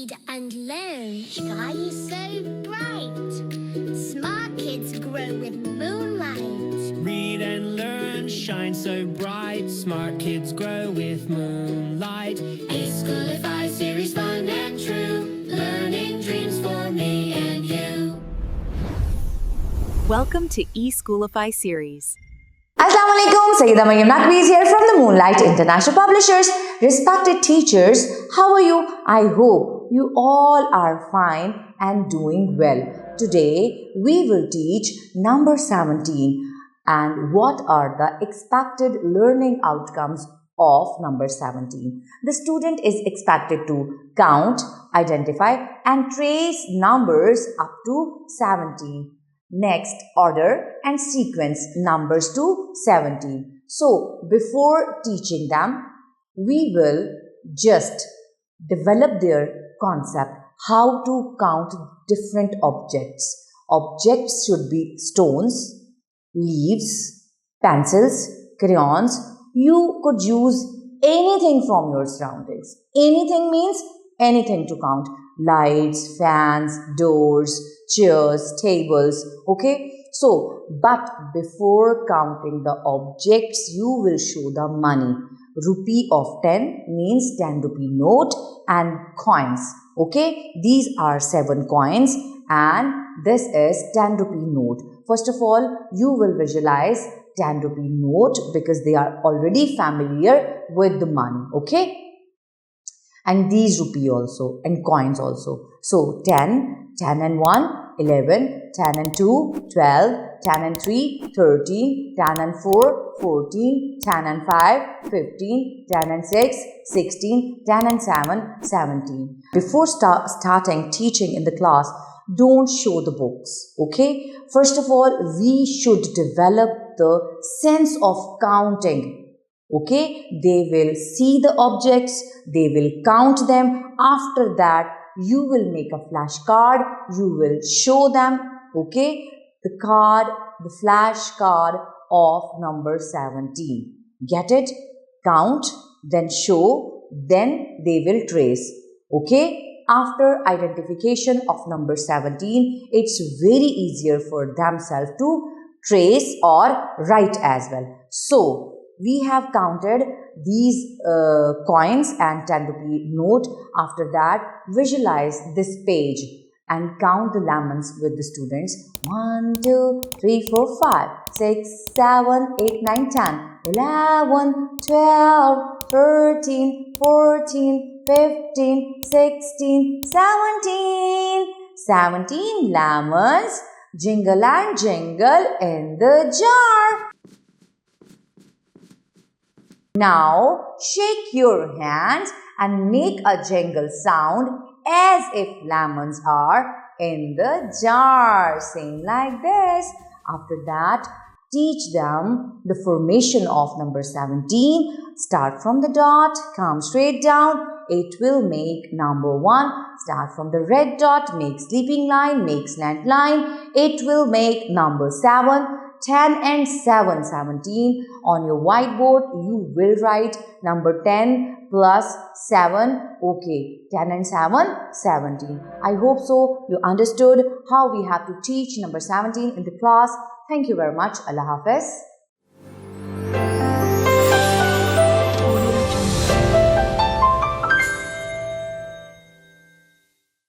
read and learn. Sky is so bright. Smart kids grow with moonlight. Read and learn, shine so bright. Smart kids grow with moonlight. eSchoolify series, fun and true. Learning dreams for me and you. Welcome to eSchoolify series. Assalamualaikum, Sayyida Maryam Naqvi here from the Moonlight International Publishers. Respected teachers, how are you? I hope you all are fine and doing well. Today we will teach number 17 and what are the expected learning outcomes of number 17. The student is expected to count, identify and trace numbers up to 17. Next, order and sequence numbers to 17. So, before teaching them, we will just develop their concept how to count different objects. Objects should be stones, leaves, pencils, crayons. You could use anything from your surroundings. Anything means anything to count. Lights, fans, doors, chairs, tables, okay? So, but before counting the objects, you will show the money. Rupee of 10 means 10 rupee note and coins, okay? These are 7 coins and this is 10 rupee note. First of all, you will visualize 10 rupee note because they are already familiar with the money, okay? And these rupee also and coins also. So 10, 10 and 1, 11, 10 and 2, 12, 10 and 3, 13, 10 and 4, 14, 10 and 5, 15, 10 and 6, 16, 10 and 7, 17. Before starting teaching in the class, don't show the books, okay? First of all, we should develop the sense of counting. Okay, they will see the objects, they will count them. After that, you will make a flashcard, you will show them, okay, the flash card of number 17. Get it? Count, then show, then they will trace, okay? After identification of number 17, it's very easier for themselves to trace or write as well. So, we have counted these coins and 10 rupee note. After that, visualize this page and count the lemons with the students. 1, 2, 3, 4, 5, 6, 7, 8, 9, 10, 11, 12, 13, 14, 15, 16, 17. 17 lemons jingle and jingle in the jar. Now, shake your hands and make a jingle sound as if lemons are in the jar. Same like this. After that, teach them the formation of number 17. Start from the dot, come straight down. It will make number 1. Start from the red dot, make sleeping line, make slant line. It will make number 7. 10 and 7, 17. On your whiteboard, you will write number 10 plus 7. Okay, 10 and 7, 17. I hope so you understood how we have to teach number 17 in the class. Thank you very much. Allah Hafiz.